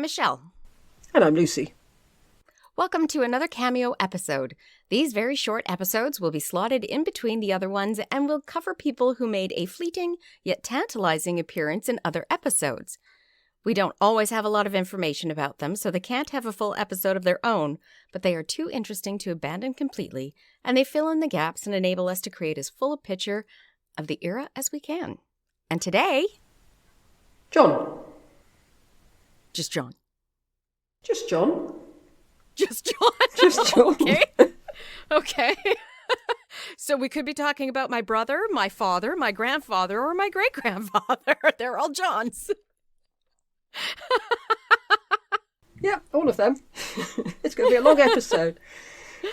Michelle. And I'm Lucy. Welcome to another Cameo episode. These very short episodes will be slotted in between the other ones and will cover people who made a fleeting yet tantalizing appearance in other episodes. We don't always have a lot of information about them, so they can't have a full episode of their own, but they are too interesting to abandon completely, and they fill in the gaps and enable us to create as full a picture of the era as we can. And today... John. Just John. Just John. Just John? Just John. Okay. Okay. So we could be talking about my brother, my father, my grandfather, or my great-grandfather. They're all Johns. Yep, all of them. It's going to be a long episode.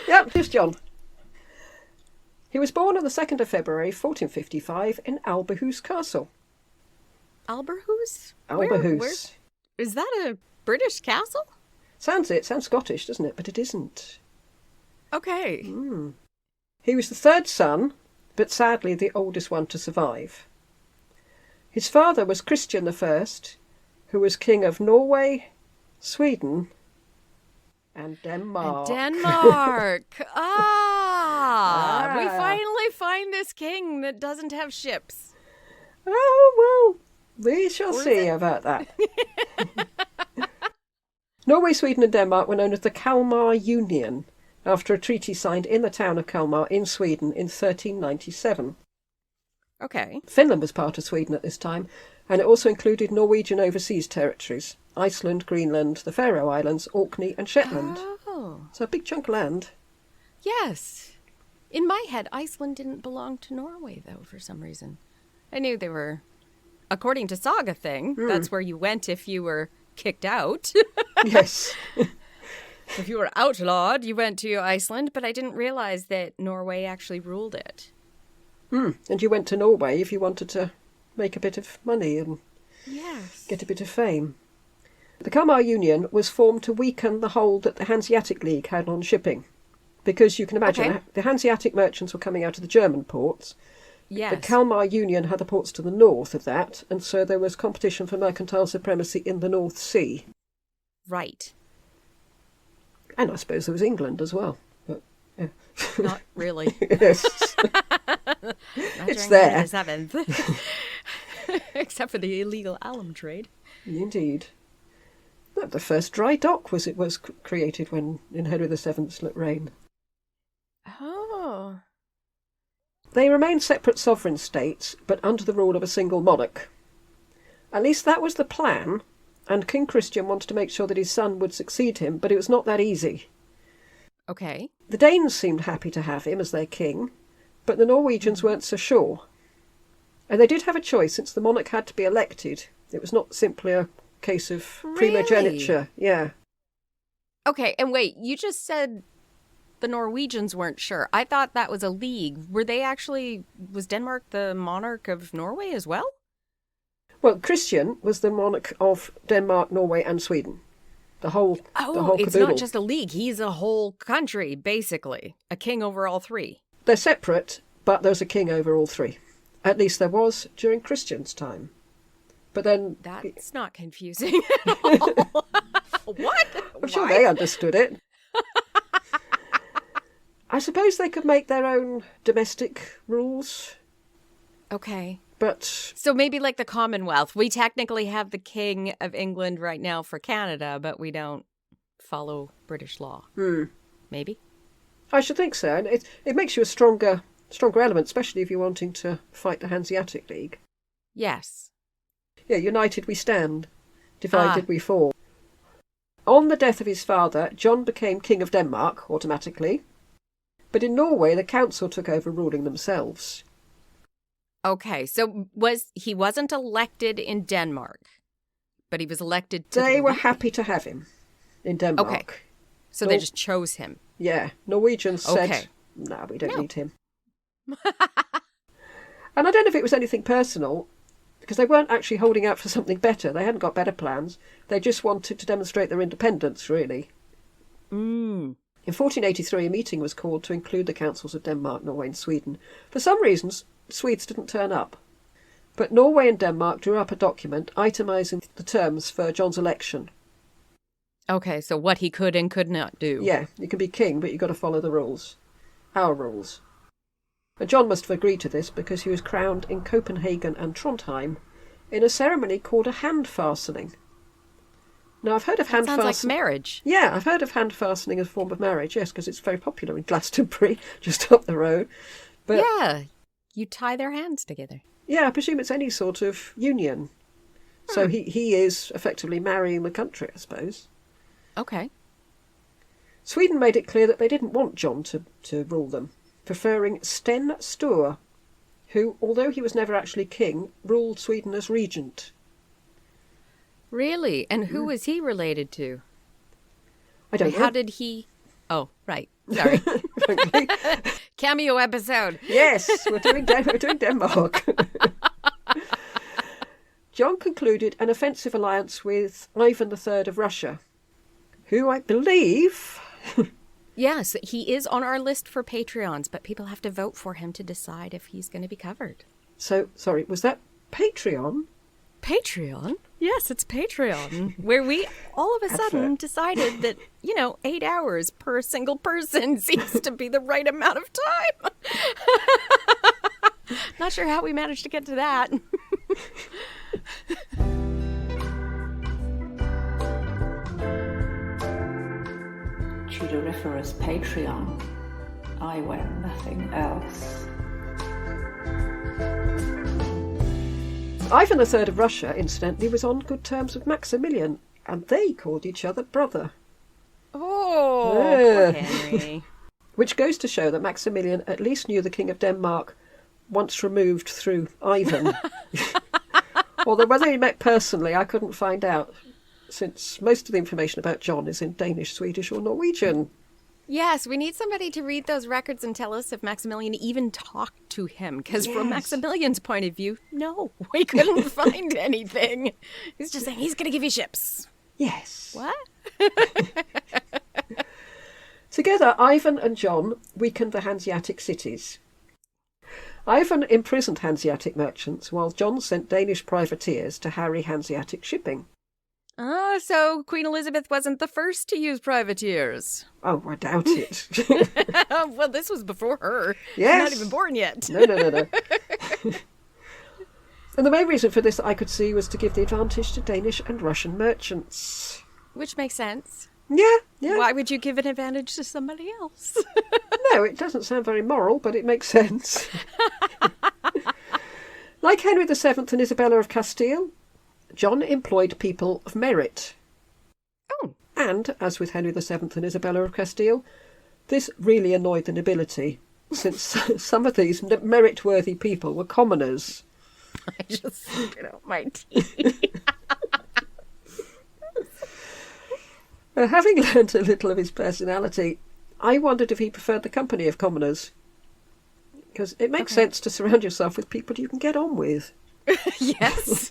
Yep, just John. He was born on the 2nd of February, 1455, in Alberhoose Castle. Alberhoose? Alberhoose. Where? Is that a British castle? Sounds Scottish, doesn't it? But it isn't. Okay. He was the third son, but sadly the oldest one to survive. His father was Christian I, who was king of Norway, Sweden, and Denmark. Denmark! We finally find this king that doesn't have ships. Oh, well, we shall see about that. Norway, Sweden and Denmark were known as the Kalmar Union, after a treaty signed in the town of Kalmar in Sweden in 1397. Okay. Finland was part of Sweden at this time, and it also included Norwegian overseas territories, Iceland, Greenland, the Faroe Islands, Orkney and Shetland. Oh. So a big chunk of land. Yes. In my head, Iceland didn't belong to Norway, though, for some reason. I knew they were, according to Saga thing, that's where you went if you were kicked out. Yes. If you were outlawed, you went to Iceland, but I didn't realize that Norway actually ruled it. And you went to Norway if you wanted to make a bit of money and get a bit of fame. The Kalmar Union was formed to weaken the hold that the Hanseatic League had on shipping. Because you can imagine, the Hanseatic merchants were coming out of the German ports. Yes. The Kalmar Union had the ports to the north of that, and so there was competition for mercantile supremacy in the North Sea. Right. And I suppose there was England as well. But, yeah. Not really. Yes. It's there. The 7th. Except for the illegal alum trade. Indeed. The first dry dock was created when in Henry VII's reign. Oh. They remained separate sovereign states, but under the rule of a single monarch. At least that was the plan, and King Christian wanted to make sure that his son would succeed him, but it was not that easy. Okay. The Danes seemed happy to have him as their king, but the Norwegians weren't so sure. And they did have a choice, since the monarch had to be elected. It was not simply a case of primogeniture. Yeah. Okay, and wait, you just said the Norwegians weren't sure. I thought that was a league. Was Denmark the monarch of Norway as well? Well, Christian was the monarch of Denmark, Norway and Sweden. The whole it's caboodle. not just a league. He's a whole country, basically. A king over all three. They're separate, but there's a king over all three. At least there was during Christian's time. But then... That's not confusing at all. What? I'm sure they understood it. I suppose they could make their own domestic rules. Okay. But... So maybe like the Commonwealth. We technically have the King of England right now for Canada, but we don't follow British law. Maybe? I should think so. And it makes you a stronger element, especially if you're wanting to fight the Hanseatic League. Yes. Yeah, united we stand, divided we fall. On the death of his father, John became King of Denmark, automatically. But in Norway, the council took over ruling themselves. Okay, so he wasn't elected in Denmark, but he was elected to... They were happy to have him in Denmark. Okay, so they just chose him. Yeah, Norwegians said, no, we don't need him. And I don't know if it was anything personal, because they weren't actually holding out for something better. They hadn't got better plans. They just wanted to demonstrate their independence, really. In 1483, a meeting was called to include the councils of Denmark, Norway and Sweden. For some reasons, Swedes didn't turn up. But Norway and Denmark drew up a document itemising the terms for John's election. Okay, so what he could and could not do. Yeah, you can be king, but you've got to follow the rules. Our rules. And John must have agreed to this because he was crowned in Copenhagen and Trondheim in a ceremony called a hand fastening. Now, I've heard of hand fastening. Sounds like marriage. Yeah, I've heard of hand fastening as a form of marriage, yes, because it's very popular in Glastonbury, just up the road. But yeah, you tie their hands together. Yeah, I presume it's any sort of union. So he is effectively marrying the country, I suppose. Okay. Sweden made it clear that they didn't want John to rule them, preferring Sten Sture, who, although he was never actually king, ruled Sweden as regent. Really? And who was he related to? I don't know. How did he... Oh, right. Sorry. Frankly. Cameo episode. Yes, we're doing Denmark. John concluded an offensive alliance with Ivan III of Russia, who I believe... Yes, he is on our list for Patreons, but people have to vote for him to decide if he's going to be covered. So, sorry, was that Patreon? Patreon? Yes, it's Patreon, where we all of a sudden decided that, 8 hours per single person seems to be the right amount of time. Not sure how we managed to get to that. Tudoriferous Patreon. I wear nothing else. Ivan III of Russia, incidentally, was on good terms with Maximilian, and they called each other brother. Oh, poor Henry. Which goes to show that Maximilian at least knew the King of Denmark once removed through Ivan. Although whether he met personally, I couldn't find out, since most of the information about John is in Danish, Swedish or Norwegian. Yes, we need somebody to read those records and tell us if Maximilian even talked to him. Because from Maximilian's point of view, no, we couldn't find anything. He's just saying he's going to give you ships. Yes. What? Together, Ivan and John weakened the Hanseatic cities. Ivan imprisoned Hanseatic merchants, while John sent Danish privateers to harry Hanseatic shipping. Oh, so Queen Elizabeth wasn't the first to use privateers. Oh, I doubt it. Well, this was before her. Yes. She's not even born yet. No. And the main reason for this that I could see was to give the advantage to Danish and Russian merchants. Which makes sense. Yeah. Why would you give an advantage to somebody else? No, it doesn't sound very moral, but it makes sense. Like Henry VII and Isabella of Castile, John employed people of merit. Oh. And, as with Henry VII and Isabella of Castile, this really annoyed the nobility, since some of these merit-worthy people were commoners. I just spit out my teeth. Having learnt a little of his personality, I wondered if he preferred the company of commoners. Because it makes sense to surround yourself with people you can get on with. Yes.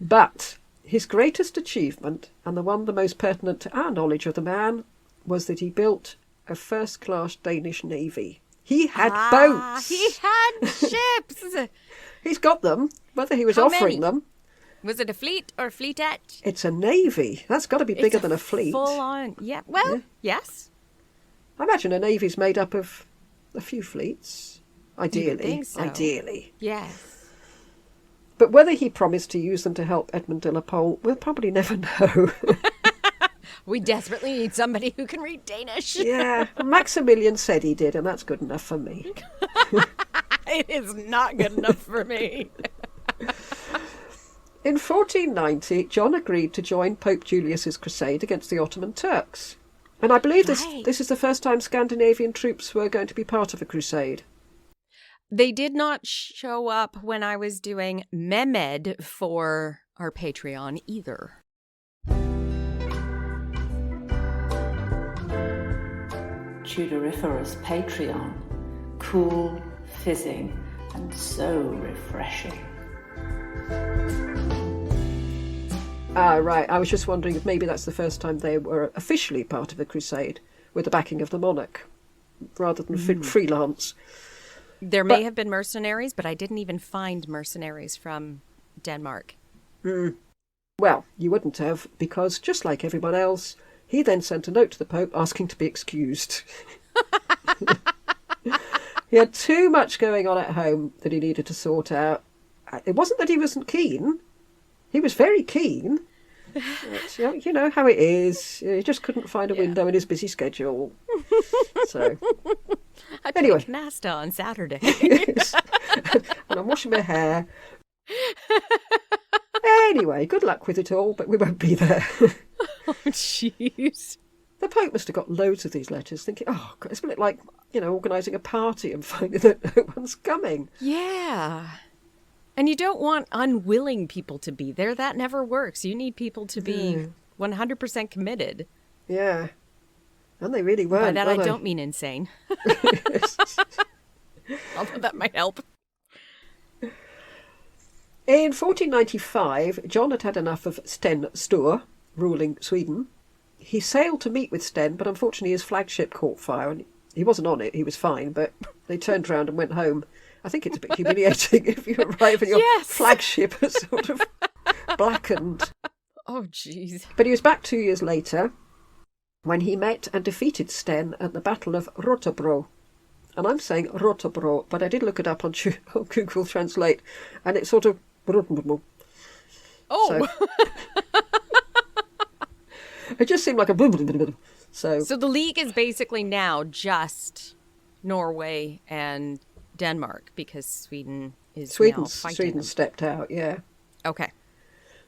But his greatest achievement, and the one the most pertinent to our knowledge of the man, was that he built a first-class Danish navy. He had boats. He had ships. He's got them, whether he was How offering many? them. Was it a fleet or fleetette? It's a navy. That's got to be bigger than a fleet. Full on. Yeah. Well, yes. I imagine a navy's made up of a few fleets. Ideally. think so. Ideally. Yes. But whether he promised to use them to help Edmund de la Pole, we'll probably never know. We desperately need somebody who can read Danish. Yeah, Maximilian said he did, and that's good enough for me. It is not good enough for me. In 1490, John agreed to join Pope Julius's crusade against the Ottoman Turks. And I believe this is the first time Scandinavian troops were going to be part of a crusade. They did not show up when I was doing Mehmed for our Patreon either. Tudoriferous Patreon. Cool, fizzing, and so refreshing. Ah, right. I was just wondering if maybe that's the first time they were officially part of a crusade with the backing of the monarch, rather than freelance. There may have been mercenaries, but I didn't even find mercenaries from Denmark. Well, Well, you wouldn't have, because just like everyone else, he then sent a note to the Pope asking to be excused. He had too much going on at home that he needed to sort out. It wasn't that he wasn't keen. He was very keen. But, you know how it is. He just couldn't find a window in his busy schedule. So, I play canasta on Saturday. Yes. And I'm washing my hair. Anyway, good luck with it all, but we won't be there. Oh, jeez. The Pope must have got loads of these letters, thinking, oh, God, it's a bit like, organising a party and finding that no one's coming. Yeah. And you don't want unwilling people to be there. That never works. You need people to be 100% committed. Yeah. And they really weren't. By that, were I they? don't mean insane. Although that might help. In 1495, John had had enough of Sten Sture ruling Sweden. He sailed to meet with Sten, but unfortunately his flagship caught fire, and he wasn't on it. He was fine, but they turned round and went home. I think it's a bit humiliating if you arrive and your flagship has sort of blackened. Oh, jeez. But he was back 2 years later when he met and defeated Sten at the Battle of Rotebro. And I'm saying Rotebro, but I did look it up on Google Translate, and it's sort of... Oh! So, it just seemed like a... So the League is basically now just Norway and Denmark, because Sweden is now fighting Sweden them. stepped out, yeah. Okay.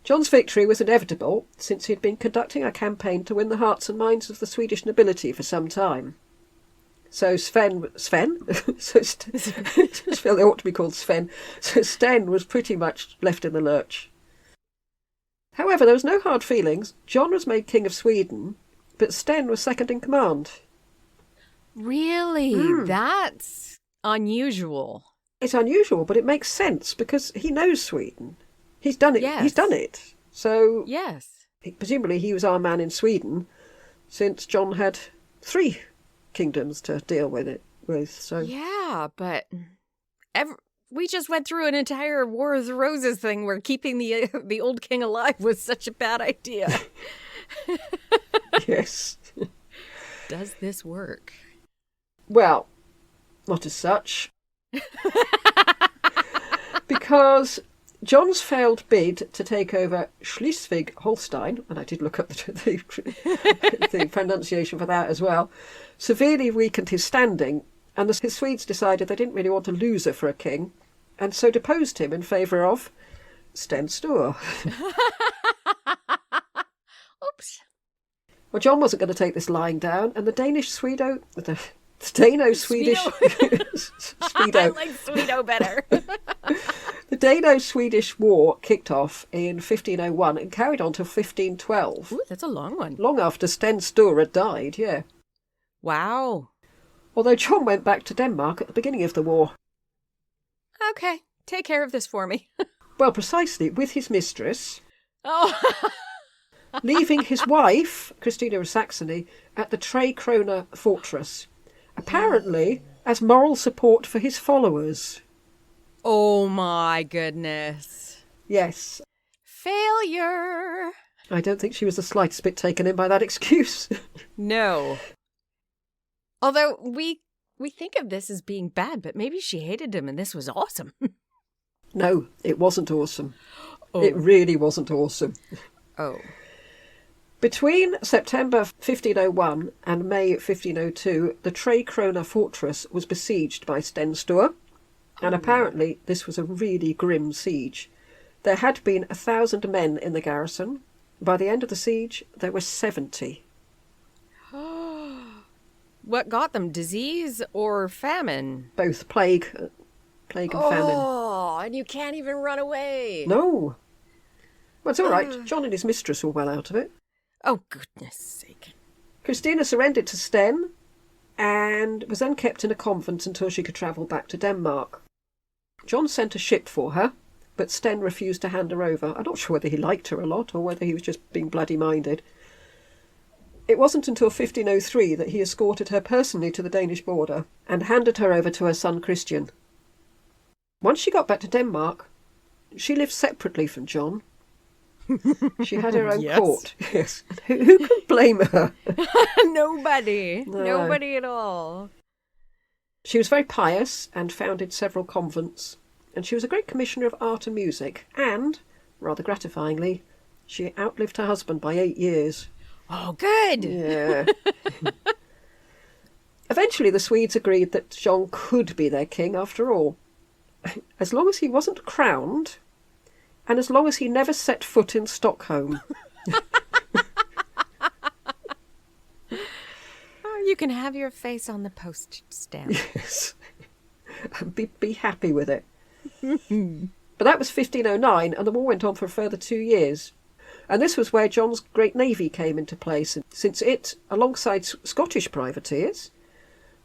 John's victory was inevitable, since he had been conducting a campaign to win the hearts and minds of the Swedish nobility for some time. So Sven? So they ought to be called Sven. So Sten was pretty much left in the lurch. However, there was no hard feelings. John was made King of Sweden, but Sten was second in command. Really? That's unusual. It's unusual, but it makes sense, because he knows Sweden. He's done it. Yes. He's done it. So Yes. presumably he was our man in Sweden, since John had 3 kingdoms to deal with. So Yeah, but we just went through an entire War of the Roses thing where keeping the old king alive was such a bad idea. Yes. Does this work? Well, not as such. Because John's failed bid to take over Schleswig-Holstein, and I did look up the pronunciation for that as well, severely weakened his standing, and the Swedes decided they didn't really want a loser for a king, and so deposed him in favour of Sten Sture. Oops. Well, John wasn't going to take this lying down, and the Dano-Swedish... I like Swedo better. The Dano-Swedish War kicked off in 1501 and carried on till 1512. Ooh, that's a long one. Long after Sten Sture had died, yeah. Wow. Although John went back to Denmark at the beginning of the war. Okay, take care of this for me. Well, precisely, with his mistress, Oh. leaving his wife, Christina of Saxony, at the Tre fortress, apparently as moral support for his followers. Oh my goodness. Yes. Failure. I don't think she was the slightest bit taken in by that excuse. No. Although we think of this as being bad, but maybe she hated him and this was awesome. No, it wasn't awesome. Oh. It really wasn't awesome. Oh. Between September 1501 and May 1502, the Tre fortress was besieged by Sten Sture, and apparently this was a really grim siege. There had been 1,000 men in the garrison. By the end of the siege, there were 70. What got them? Disease or famine? Both plague and famine. Oh, and you can't even run away. No. Well, it's all right. John and his mistress were well out of it. Oh, goodness sake. Christina surrendered to Sten and was then kept in a convent until she could travel back to Denmark. John sent a ship for her, but Sten refused to hand her over. I'm not sure whether he liked her a lot or whether he was just being bloody-minded. It wasn't until 1503 that he escorted her personally to the Danish border and handed her over to her son Christian. Once she got back to Denmark, she lived separately from John. She had her own Yes. court. Yes. Who can blame her? Nobody. No. Nobody at all. She was very pious and founded several convents. And she was a great commissioner of art and music. And, rather gratifyingly, she outlived her husband by 8 years. Oh, good. Yeah. Eventually, the Swedes agreed that John could be their king after all, as long as he wasn't crowned, and as long as he never set foot in Stockholm. Oh, you can have your face on the postage stamp. Yes. Be happy with it. But that was 1509, and the war went on for a further 2 years. And this was where John's great navy came into place, since it, alongside Scottish privateers,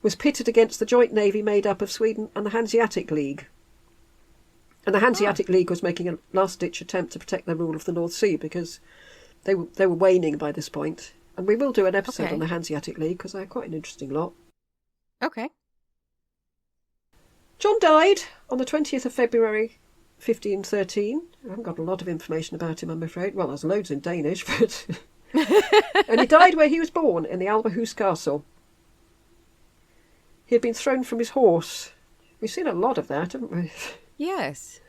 was pitted against the joint navy made up of Sweden and the Hanseatic League. And the Hanseatic League was making a last-ditch attempt to protect their rule of the North Sea because they were waning by this point. And we will do an episode on the Hanseatic League because they're quite an interesting lot. Okay. John died on the 20th of February 1513. I haven't got a lot of information about him, I'm afraid. Well, there's loads in Danish, but... And he died where he was born, in the Alberhus Castle. He had been thrown from his horse. We've seen a lot of that, haven't we? Yes.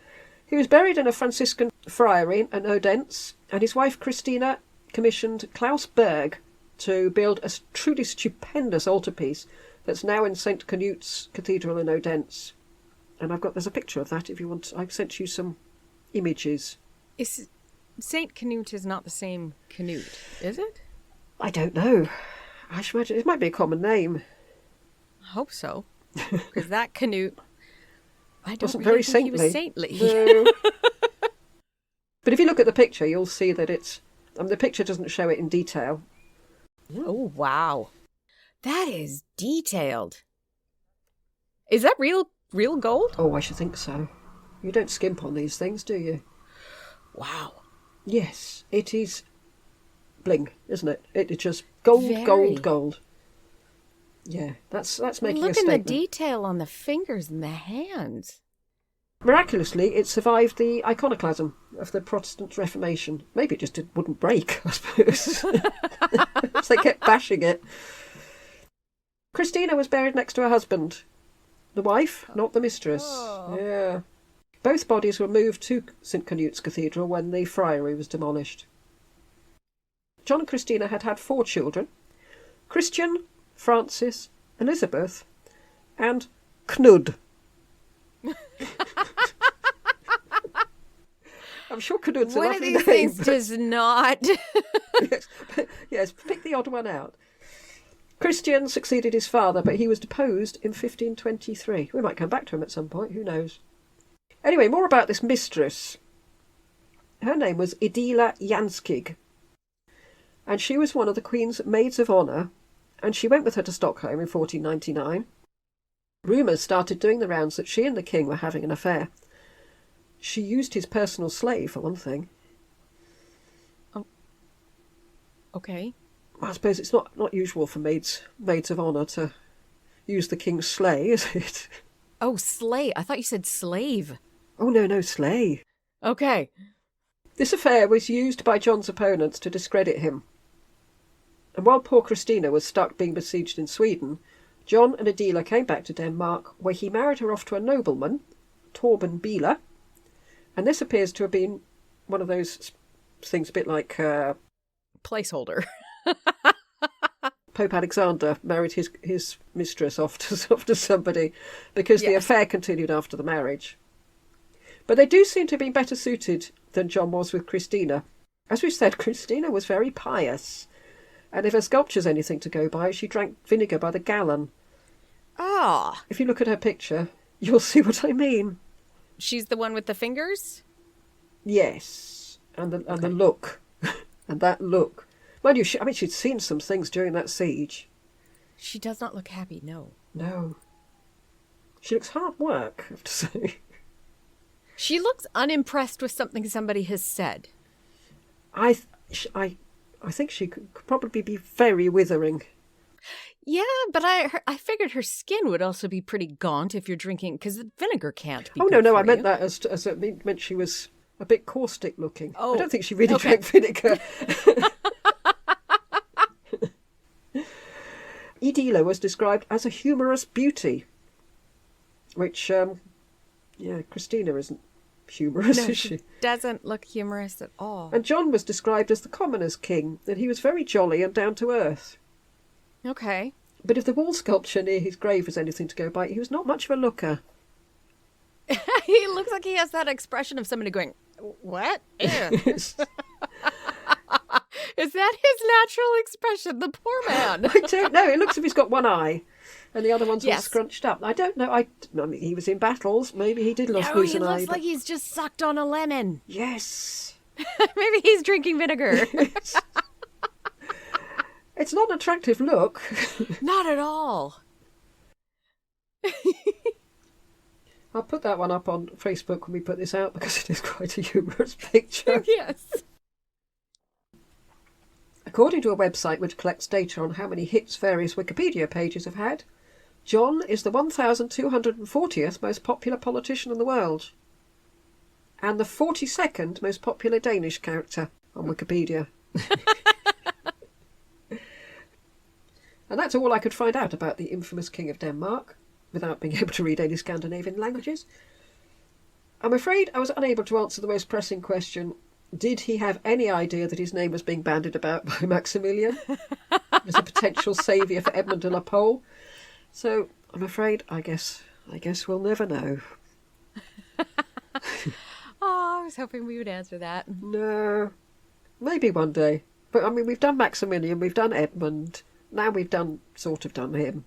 He was buried in a Franciscan friary in Odense, and his wife Christina commissioned Klaus Berg to build a truly stupendous altarpiece that's now in St. Canute's Cathedral in Odense. And there's a picture of that if you want. I've sent you some images. Is St. Canute is not the same Canute, is it? I don't know. I should imagine it might be a common name. I hope so. Because that Canute, I don't Wasn't really very think he was saintly. saintly. No. But if you look at the picture, you'll see that the picture doesn't show it in detail. Oh, wow. That is detailed. Is that real gold? Oh, I should think so. You don't skimp on these things, do you? Wow. Yes, it is bling, isn't it? It's just gold, Very. gold. Yeah, that's making a Look at the statement. detail on the fingers and the hands. Miraculously, it survived the iconoclasm of the Protestant Reformation. Maybe it just wouldn't break, I suppose. So they kept bashing it. Christina was buried next to her husband. The wife, not the mistress. Oh. Yeah. Both bodies were moved to St. Canute's Cathedral when the friary was demolished. John and Christina had 4 children. Christian, Francis, Elizabeth, and Knud. I'm sure Knud's a One of lovely these name. things does not. Yes, pick the odd one out. Christian succeeded his father, but he was deposed in 1523. We might come back to him at some point, who knows. Anyway, more about this mistress. Her name was Idila Janskig, and she was one of the Queen's maids of honour, and she went with her to Stockholm in 1499. Rumours started doing the rounds that she and the king were having an affair. She used his personal slave, for one thing. Oh. Okay. I suppose it's not usual for maids of honour to use the king's sleigh, is it? Oh, slay. I thought you said slave. Oh, no, sleigh. Okay. This affair was used by John's opponents to discredit him. And while poor Christina was stuck being besieged in Sweden, John and Adela came back to Denmark, where he married her off to a nobleman, Torben Bieler, and this appears to have been one of those things a bit like... Placeholder. Pope Alexander married his mistress off to somebody because the affair continued after the marriage. But they do seem to have been better suited than John was with Christina. As we've said, Christina was very pious, and if her sculpture's anything to go by, she drank vinegar by the gallon. Ah. If you look at her picture, you'll see what I mean. She's the one with the fingers? Yes, and the look, and that look. Mind you, she'd seen some things during that siege. She does not look happy, no. No. She looks hard work, I have to say. She looks unimpressed with something somebody has said. I think she could probably be very withering. Yeah, but I figured her skin would also be pretty gaunt if you're drinking, because vinegar can't be. Oh good no, for I meant you. that as it meant she was a bit caustic looking. Oh, I don't think she really okay. drank vinegar. Edila was described as a humorous beauty, which, Christina isn't humorous, No, is she she? doesn't look humorous at all. And John was described as the commoner's king, and he was very jolly and down to earth. Okay. But if the wall sculpture near his grave was anything to go by, he was not much of a looker. He looks like he has that expression of somebody going, what? Ew. Is that his natural expression? The poor man. I don't know. It looks as if he's got one eye, and the other one's all Yes. scrunched up. I don't know. I mean, he was in battles. Maybe he did lose No, he an eye. looks like he's just sucked on a lemon. Yes. Maybe he's drinking vinegar. It's not an attractive look. Not at all. I'll put that one up on Facebook when we put this out because it is quite a humorous picture. Yes. According to a website which collects data on how many hits various Wikipedia pages have had, John is the 1,240th most popular politician in the world. And the 42nd most popular Danish character on Wikipedia. And that's all I could find out about the infamous King of Denmark, without being able to read any Scandinavian languages. I'm afraid I was unable to answer the most pressing question, did he have any idea that his name was being bandied about by Maximilian as a potential saviour for Edmund de la Pole? So, I'm afraid, I guess we'll never know. Oh, I was hoping we would answer that. No. Maybe one day. But, I mean, we've done Maximilian, we've done Edmund, now we've sort of done him.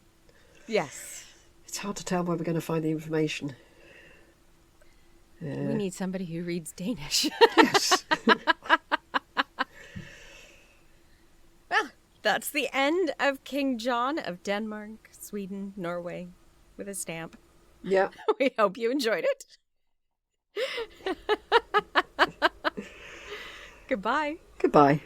Yes. It's hard to tell where we're going to find the information. We need somebody who reads Danish. Yes. Well, that's the end of King John of Denmark, Sweden, Norway, with a stamp. Yeah. We hope you enjoyed it. Goodbye. Goodbye.